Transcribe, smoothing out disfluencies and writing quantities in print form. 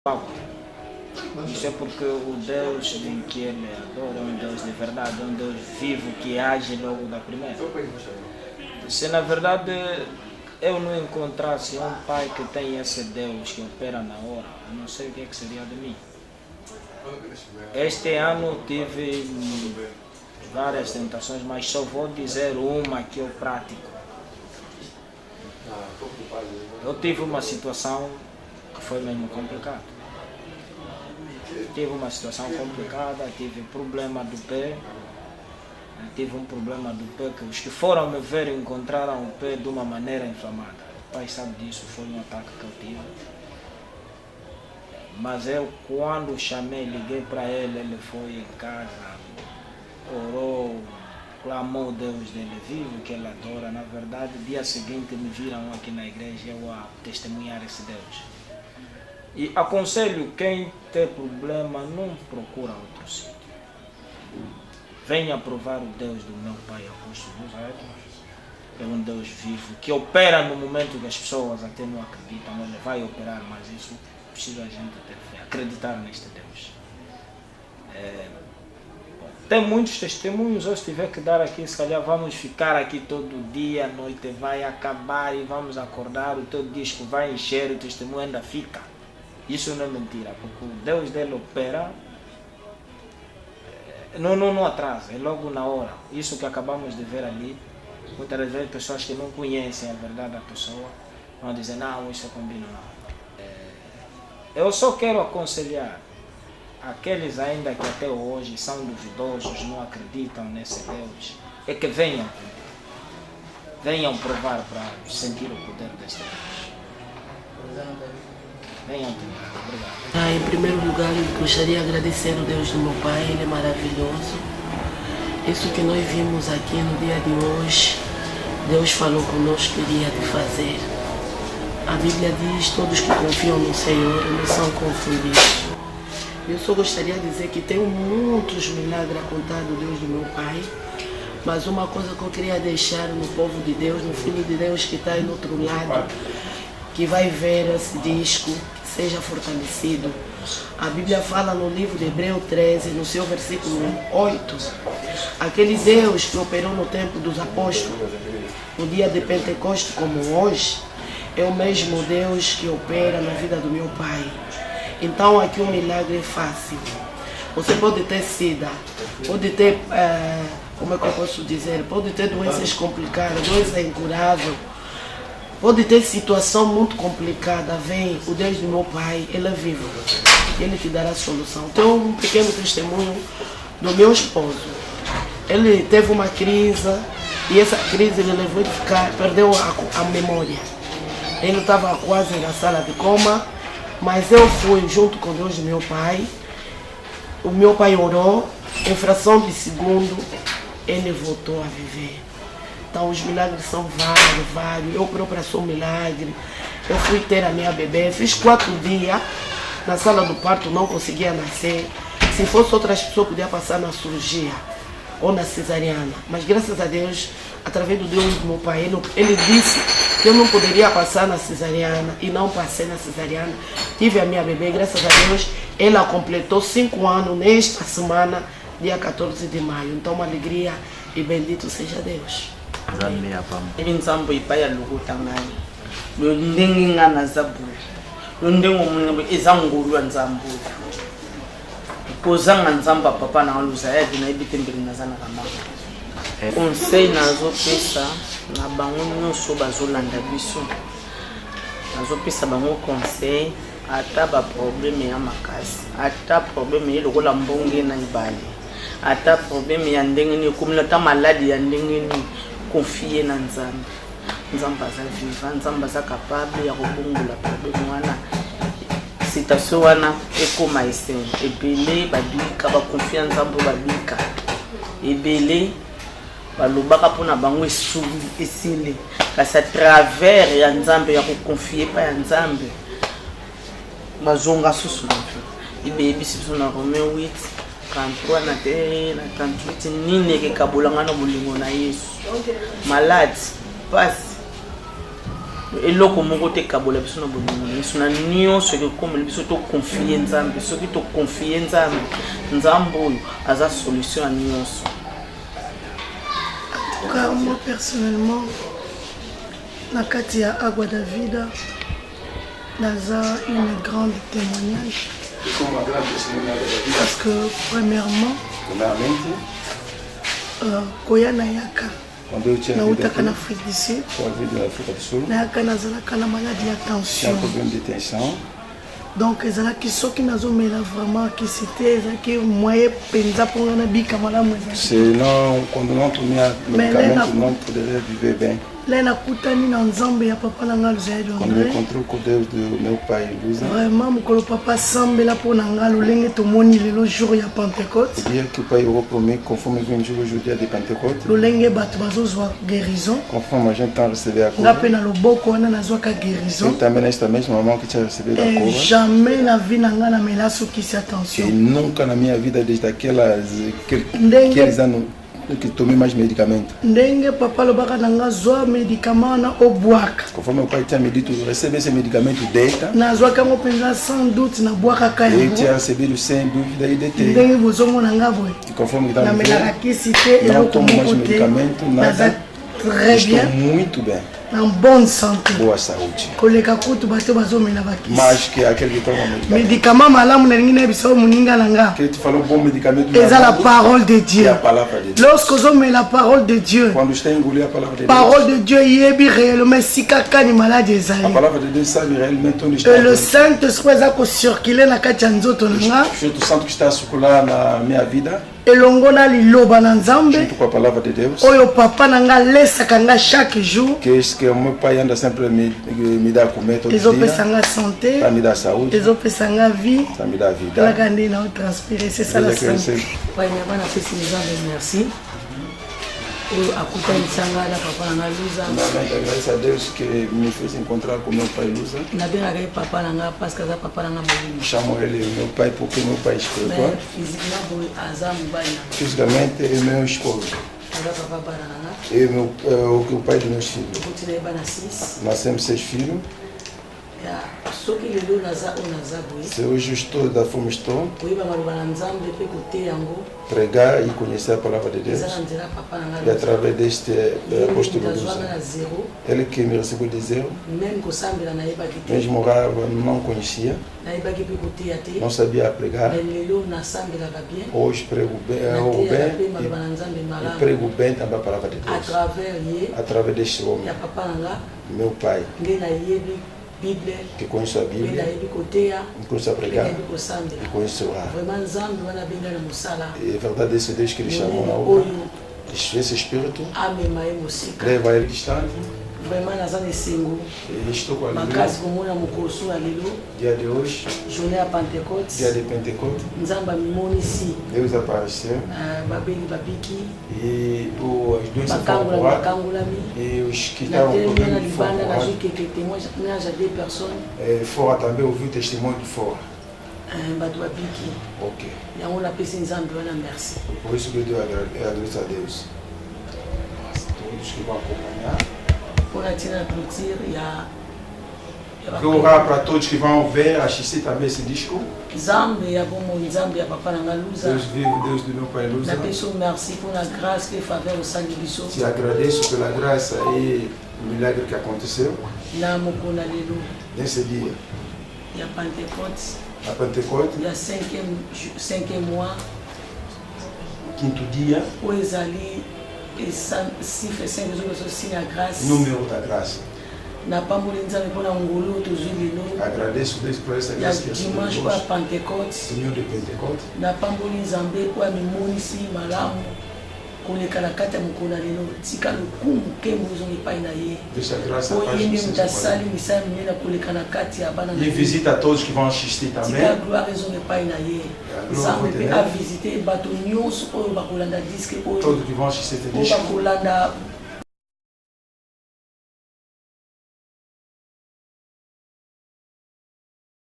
Isso é porque o Deus em que ele adora é um Deus de verdade, é um Deus vivo que age logo da primeira. Se na verdade eu não encontrasse um pai que tem esse Deus que opera na hora, eu não sei o que seria de mim. Este ano tive várias tentações, mas só vou dizer uma que eu pratico. Eu tive uma situação que foi mesmo complicada. Tive uma situação complicada, tive problema do pé. Tive um problema do pé que os que foram me ver encontraram o pé de uma maneira inflamada. O pai sabe disso, foi um ataque que eu tive. Mas eu, quando chamei, liguei para ele, ele foi em casa, orou, clamou Deus dele vivo, que ele adora. Na verdade, dia seguinte me viram aqui na igreja, eu a testemunhar esse Deus. E aconselho quem tem problema, não procura outro sítio. Venha provar o Deus do meu pai apóstolo José. É um Deus vivo, que opera no momento que as pessoas até não acreditam. Ele vai operar, mas isso precisa a gente ter fé, acreditar neste Deus. Tem muitos testemunhos, eu se tiver que dar aqui, se calhar vamos ficar aqui todo dia, a noite vai acabar e vamos acordar, o teu disco vai encher, o testemunho ainda fica. Isso não é mentira, porque o Deus dele opera, não atrasa, é logo na hora. Isso que acabamos de ver ali, muitas vezes pessoas que não conhecem a verdade da pessoa vão dizer, não, isso é combina, não. Eu só quero aconselhar aqueles ainda que até hoje são duvidosos, não acreditam nesse Deus, é que venham provar para sentir o poder deste Deus. Venham tentar. Obrigado. Em primeiro lugar, eu gostaria de agradecer ao Deus do meu pai, ele é maravilhoso. Isso que nós vimos aqui no dia de hoje, Deus falou conosco que iria de fazer. A Bíblia diz, todos que confiam no Senhor não são confundidos. Eu só gostaria de dizer que tem muitos milagres a contar do Deus do meu pai, mas uma coisa que eu queria deixar no povo de Deus, no Filho de Deus que está aí no outro lado, que vai ver esse disco, que seja fortalecido. A Bíblia fala no livro de Hebreus 13, no seu versículo 8, aquele Deus que operou no tempo dos apóstolos, no dia de Pentecostes como hoje, é o mesmo Deus que opera na vida do meu pai. Então aqui o milagre é fácil. Você pode ter sida, pode ter, como é que eu posso dizer, pode ter doenças complicadas, doença incurável, pode ter situação muito complicada. Vem o Deus do meu pai, ele é vivo, ele te dará a solução. Tenho um pequeno testemunho do meu esposo. Ele teve uma crise e essa crise ele levou a perdeu a memória. Ele estava quase na sala de coma, mas eu fui junto com Deus do meu pai. O meu pai orou, em fração de segundo, ele voltou a viver. Então os milagres são vários. Eu própria sou um milagre. Eu fui ter a minha bebê, fiz 4 dias na sala do parto, não conseguia nascer. Se fosse outras pessoas, podia passar na cirurgia ou na cesariana. Mas graças a Deus, através do Deus do meu pai, ele disse que eu não poderia passar na cesariana e não passei na cesariana. Tive a minha bebê, graças a Deus, ela completou 5 anos nesta semana, dia 14 de maio. Então uma alegria e bendito seja Deus. Nzambo ipaya lokutangani lo ndenge ngana zabu lo ndenge omunye ezangulu nzambo pozanga nzamba papa na luza ya dina ibitembele nazana kama conseil nazo pesa na bango nyonso bazolanda biso nazo pesa bango conseil ata ba problème ya makasi ata problème ya lokola mbonge na ibali ata problème ya ndenge ni komila ta maladi ya ndenge ni confier na Nzambe. Nzambe aza vivant, Nzambe aza capable ya kobongola problème wana. Citation wana ekoma esengo. Ebele babika ba confier Nzambe babika. Ebele balobaka mpona bango esili. Kasi à travers ya Nzambe ya koconfier pa ya Nzambe bazonga susu na mpe. Ebele biso na Romains 8 33 na 38 nini ekekabolanga na bolingo na Yesu. Malade, pasi eloko moko te kabola biso na bolingo biso na nyonso ekomela biso tokonfie nzambe soki tokonfie nzambe nzambe oyo aza solution ya nyonso. Moi personnellement na kati ya Agua da Vida naza une grande témoignage parce que premièrement koya na yaka nautaka na Afrique du Sud nayaka nazalaka na maladie ya tension donc ezalaki soki nazomela vraiment kisite ezalaki moyen mpenza mponga na bika malamu là nakutani na nzambe ya papa na nga Luzaide vraiment mokolo papa asambela mpo na nga lolenge tomoni lelo jour ya Pentecôte lolenge bato bazozwa guérison nga mpe na loboko wana nazwaka guérison jamais na vie na nga namela sokisi attention que tomber mais médicaments. Ndenge papa lobaka nanga zwa médicament na obwaka. Conforme pas été médicament, tu recevais ces médicaments tu data. Na zwa kango penza sans doute na bwaka kayo. Et tu as recevé le sein d'où d'aide. Ndenge bozomo nanga boy. Conforme dans na mela kisite et auto médicaments. Très bien. Muito bem. En bonne santé. Boa saúde. Koleka kutu bato bazomela bakisi. Mas que aquele que toma médicament malamu na ngine biso muninga nanga. Que tu falou bom médicamento. C'est la parole de Dieu. La palavra de Dieu. Lorsque vous met la parole de Dieu. Quand tu as engoli la palavra de Dieu. Parole de Dieu yebi réellement sikaka ni malade ezali. La palavra de Dieu ça réellement ton histoire. Et le Saint-Esprit za ko circuler na kati ya nzoto nanga. Je te sens que está circular na minha vida. Elongo na liloba na nzambe. Je te crois palavra de Deus. Oyo papa nanga lesaka nga chaque jour. Que meu pai anda sempre me dá comer todo dia. Ezopesanga santé. Ça me dá saúde. Ezopesanga vie. Ça me dá vida. La gande na transpirer, c'est ça la santé. Ouais, nyama na pesi nzambe merci. Oyo akutanisanga na papa nanga Luza. Graças a Deus que me fez encontrar com meu pai Luza. Na bengaka papa nanga parce que papa nanga bolingo. Chamo ele meu pai porque meu pai espiritual. Physiquement boy azam bana. Fisicamente é meu esposo. E o pai dos meus filhos. Nascemos 6 filhos. Se hoje estou da forma estou, pregar e conhecer a palavra de Deus. E através deste apóstolo ele que me recebeu de zero, mesmo morava, não conhecia, não sabia pregar. Hoje prego bem e prego bem também a palavra de Deus. Através deste homem, meu pai. Que conhece a Bíblia, que conhece a pregar, que conhece o ar. É verdade esse Deus que ele chamou na obra, esse Espírito, leva ele distante. Estou com a dia de hoje, dia de Pentecôte, Deus apareceu e as doenças foram curadas e os que estavam com Deus fora também ouviu o testemunho de fora. Ok. Por isso que eu agradeço a Deus. Todos que vão acompanhar. Que orar para todos que vão ver, assistir também esse disco. Deus vive, Deus do meu pai Luza. Te agradeço pela graça e o milagre que aconteceu nesse dia. A Pentecôte, il y a 5e mois, quinto dia, número da graça. Agradeço Deus por essa graça que dimanche para Pentecôte, Senhor de Pentecote. E visita a todos que vão assistir também. Todos que vão assistir